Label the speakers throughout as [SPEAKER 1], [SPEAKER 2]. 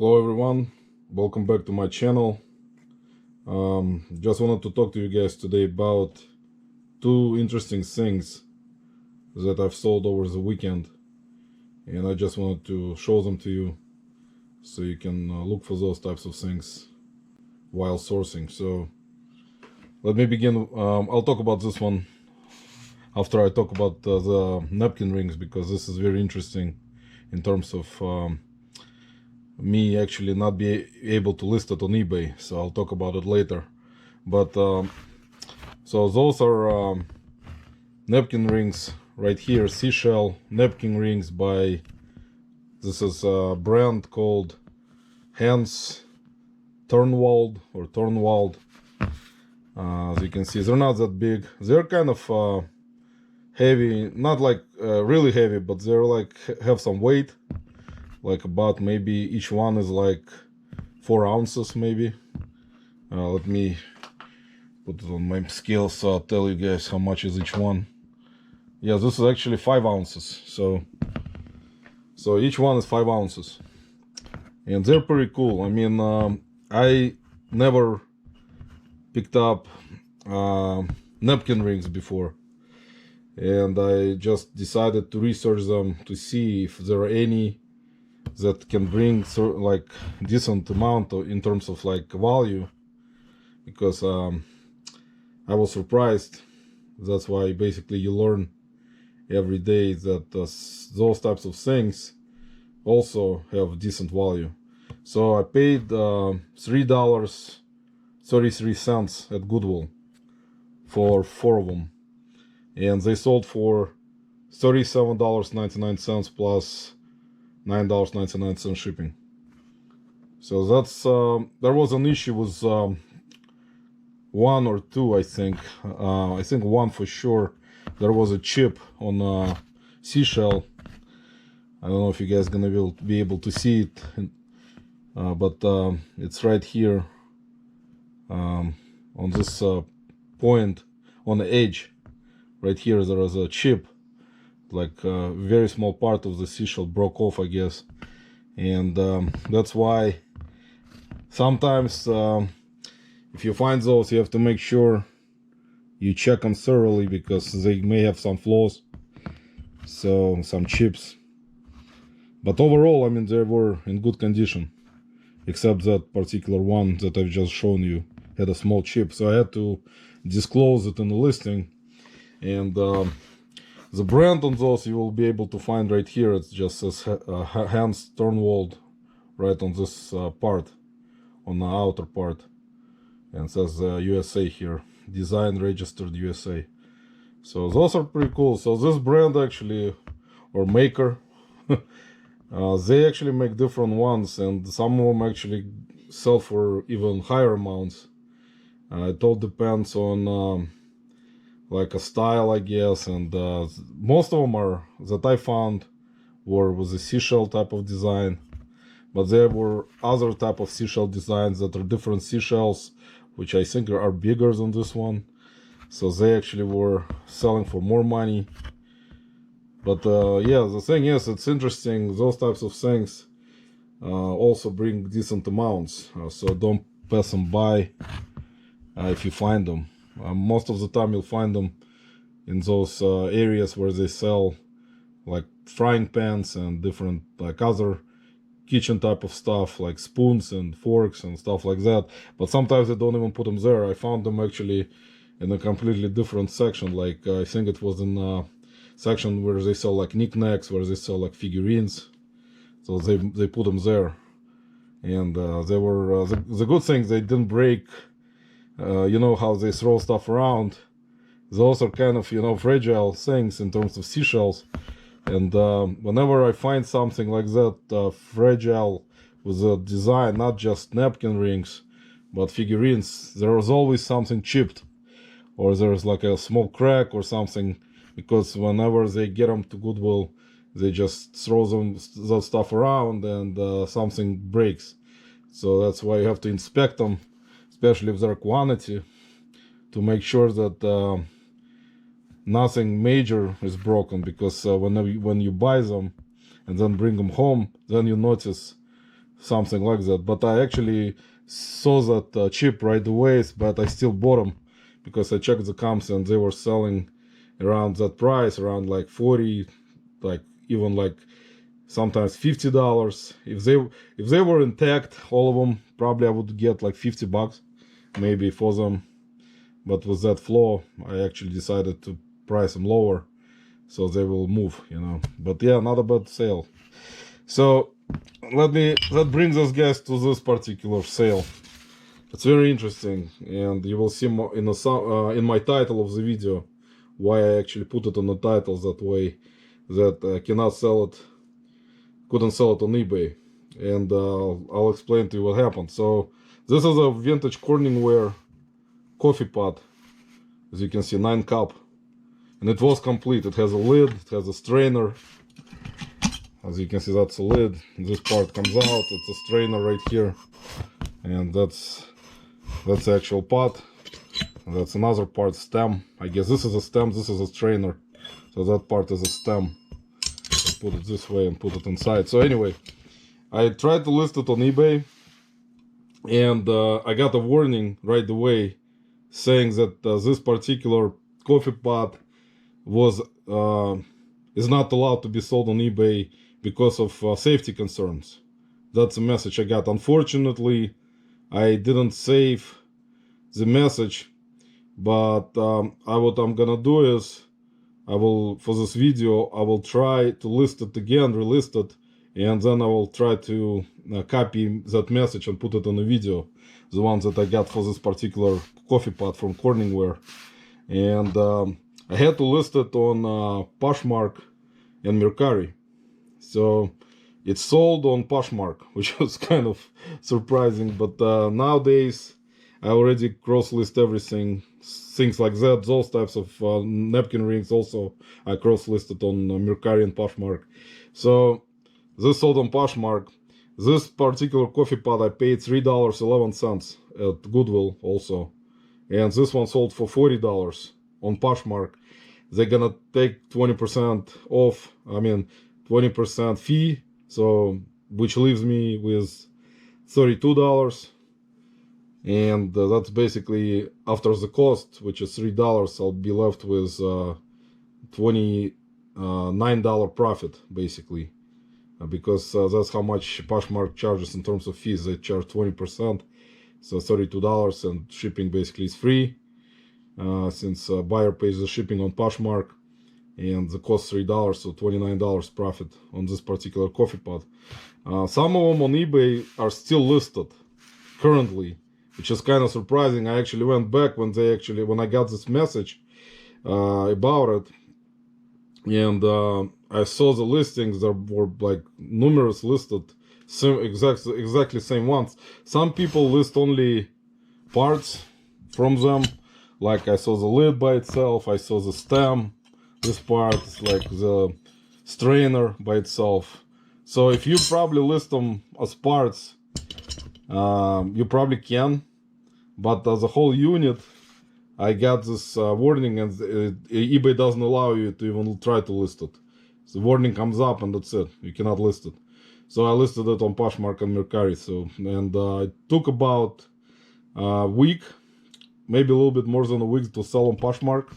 [SPEAKER 1] Hello everyone, welcome back to my channel. Just wanted to talk to you guys today about two interesting things that I've sold over the weekend, and I just wanted to show them to you so you can look for those types of things while sourcing. So let me begin. I'll talk about this one after I talk about the napkin rings, because this is very interesting in terms of me actually not be able to list it on eBay, so I'll talk about it later. But so those are napkin rings right here, Seashell napkin rings by, this is a brand called Hans Turnwald or Turnwald. As you can see, they're not that big. They're kind of heavy, not like really heavy, but they're like have some weight. Like about maybe each one is like 4 ounces maybe. Let me put it on my scale so I'll tell you guys how much is each one. Yeah, this is actually 5 ounces. So each one is 5 ounces. And they're pretty cool. I mean, I never picked up napkin rings before. And I just decided to research them to see if there are any that can bring like decent amount in terms of like value, because I was surprised. That's why basically you learn every day that those types of things also have decent value. So I paid $3.33 at Goodwill for 4 of them, and they sold for $37.99 plus $9.99 shipping. So that's there was an issue with one or two, I think. I think one for sure. There was a chip on Seashell. I don't know if you guys gonna be able to see it, but it's right here on this point on the edge. Right here there is a chip, like a very small part of the seashell broke off, I guess. And that's why sometimes if you find those, you have to make sure you check them thoroughly, because they may have some flaws, so some chips. But overall, I mean, they were in good condition, except that particular one that I've just shown you had a small chip, so I had to disclose it in the listing. And the brand on those you will be able to find right here. It just says Hans Turnwald right on this part, on the outer part, and says USA here, design registered USA. So those are pretty cool. So this brand actually, or maker, they actually make different ones, and some of them actually sell for even higher amounts. It all depends on like a style, I guess, and most of them are that I found were with a seashell type of design, but there were other type of seashell designs that are different seashells, which I think are bigger than this one, so they actually were selling for more money. But yeah, the thing is, it's interesting, those types of things also bring decent amounts, so don't pass them by if you find them. Most of the time you'll find them in those areas where they sell like frying pans and different like other kitchen type of stuff, like spoons and forks and stuff like that. But sometimes they don't even put them there. I found them actually in a completely different section. Like I think it was in a section where they sell like knickknacks, where they sell like figurines. So they put them there, and they were the good thing, they didn't break. You know how they throw stuff around. Those are kind of, you know, fragile things in terms of seashells. And whenever I find something like that, fragile with a design, not just napkin rings, but figurines, there is always something chipped, or there's like a small crack or something, because whenever they get them to Goodwill, they just throw that stuff around, and something breaks. So that's why you have to inspect them, especially if they're quantity, to make sure that nothing major is broken, because when you buy them and then bring them home, then you notice something like that. But I actually saw that cheap right away, but I still bought them because I checked the comps and they were selling around that price, around like 40, like even like sometimes $50. If they were intact, all of them, probably I would get like $50 maybe for them. But with that flaw, I actually decided to price them lower so they will move, you know. But yeah, not a bad sale. So that brings us, guys, to this particular sale. It's very interesting, and you will see more in my title of the video why I actually put it on the title that way, that I couldn't sell it on eBay, and I'll explain to you what happened. So this is a vintage Corningware coffee pot, as you can see, 9 cup, and it was complete. It has a lid, it has a strainer. As you can see, that's a lid. This part comes out. It's a strainer right here, and that's the actual pot. And that's another part, stem. I guess this is a stem, this is a strainer. So that part is a stem. I put it this way and put it inside. So anyway, I tried to list it on eBay, and I got a warning right away saying that this particular coffee pot is not allowed to be sold on eBay because of safety concerns. That's a message I got. Unfortunately, I didn't save the message, but what I'm gonna do is for this video, I will try to list it again, relist it, and then I will try to copy that message and put it on a video, the ones that I got for this particular coffee pot from Corningware. And I had to list it on Poshmark and Mercari. So it's sold on Poshmark, which was kind of surprising, but nowadays I already cross-list everything, things like that. Those types of napkin rings also I cross-listed on Mercari and Poshmark. So this sold on Poshmark. This particular coffee pot I paid $3.11 at Goodwill also, and this one sold for $40 on Poshmark. They're gonna take 20% off, 20% fee, so which leaves me with $32. And that's basically, after the cost, which is $3, I'll be left with $29 profit, basically, because that's how much Poshmark charges in terms of fees. They charge 20%, so $32, and shipping basically is free, since buyer pays the shipping on Poshmark, and the cost $3, so $29 profit on this particular coffee pot. Some of them on eBay are still listed currently, which is kind of surprising. I actually went back when I got this message about it, and I saw the listings. There were like numerous listed, exactly same ones. Some people list only parts from them, like I saw the lid by itself, I saw the stem, this part is like the strainer by itself. So if you probably list them as parts, you probably can, but as a whole unit, I got this warning, and eBay doesn't allow you to even try to list it. The warning comes up and that's it, you cannot list it. So I listed it on Poshmark and Mercari. And it took about a week, maybe a little bit more than a week, to sell on Poshmark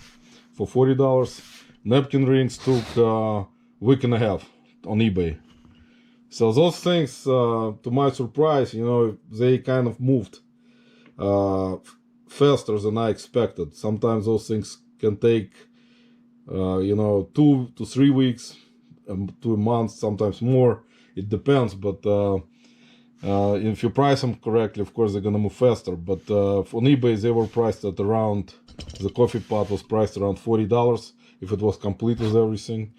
[SPEAKER 1] for $40. Napkin rings took a week and a half on eBay. So those things, to my surprise, they kind of moved faster than I expected. Sometimes those things can take, 2 to 3 weeks, 2 months, sometimes more. It depends, but if you price them correctly, of course, they're gonna move faster. But on eBay, they were priced at around, the coffee pot was priced around $40 if it was complete with everything.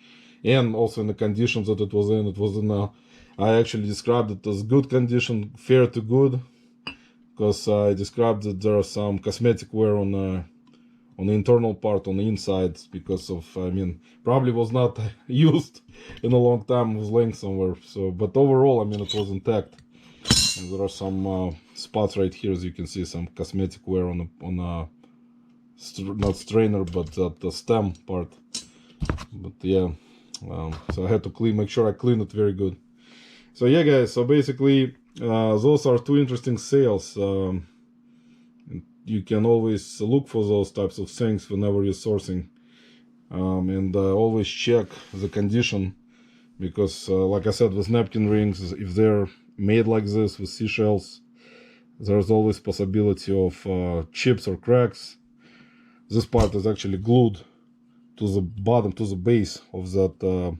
[SPEAKER 1] And also in the conditions that it was in I actually described it as good condition, fair to good, because I described that there are some cosmetic wear on the internal part, on the inside, because of, probably was not used in a long time, was laying somewhere. So, but overall, it was intact. And there are some spots right here, as you can see, some cosmetic wear on not strainer, but the stem part. But yeah, so I had to make sure I clean it very good. So yeah, guys, so basically those are two interesting sales. You can always look for those types of things whenever you're sourcing, and always check the condition, because like I said, with napkin rings, if they're made like this with seashells, there's always possibility of chips or cracks. This part is actually glued to the bottom, to the base of that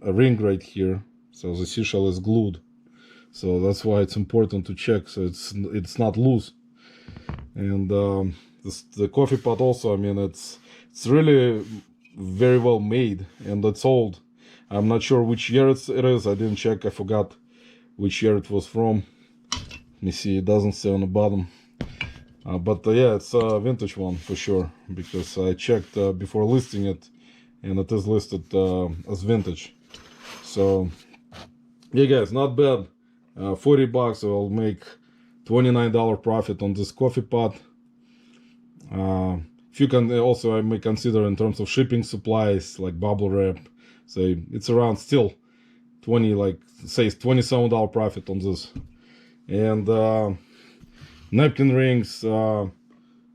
[SPEAKER 1] ring right here, so the seashell is glued. So that's why it's important to check so it's not loose. And the coffee pot also, I mean, it's really very well made, and it's old. I'm not sure which year it is. I didn't check. I forgot which year it was from. Let me see. It doesn't say on the bottom. But yeah, it's a vintage one for sure, because I checked before listing it, and it is listed as vintage. So yeah, guys, not bad. $40. I'll make $29 profit on this coffee pot. If you can also, I may consider in terms of shipping supplies like bubble wrap, say it's around still 20, like say $27 profit on this. And napkin rings,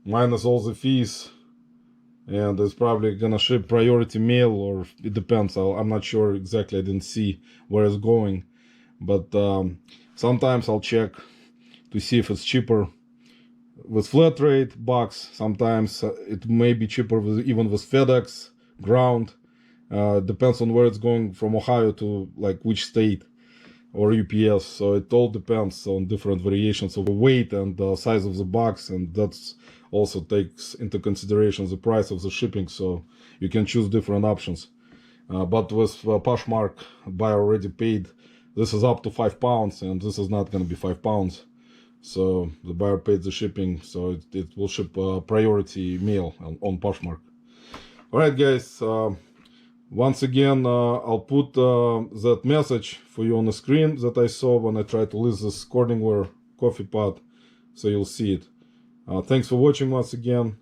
[SPEAKER 1] minus all the fees, and it's probably gonna ship priority mail, or it depends. I'm not sure exactly. I didn't see where it's going, but sometimes I'll check to see if it's cheaper with flat rate box. Sometimes it may be cheaper even with FedEx ground. Depends on where it's going from Ohio to like which state, or UPS. So it all depends on different variations of the weight and the size of the box, and that's also takes into consideration the price of the shipping. So you can choose different options. But with Poshmark, buyer already paid. This is up to 5 pounds, and this is not going to be 5 pounds. So the buyer paid the shipping, so it will ship priority mail on Poshmark. All right, guys. Once again, I'll put that message for you on the screen that I saw when I tried to list this Cordingware coffee pot, so you'll see it. Thanks for watching once again,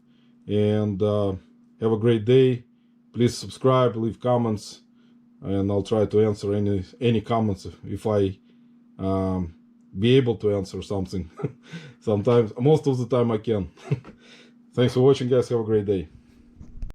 [SPEAKER 1] and have a great day. Please subscribe, leave comments, and I'll try to answer any comments if I be able to answer something. Sometimes, most of the time I can. Thanks for watching, guys. Have a great day.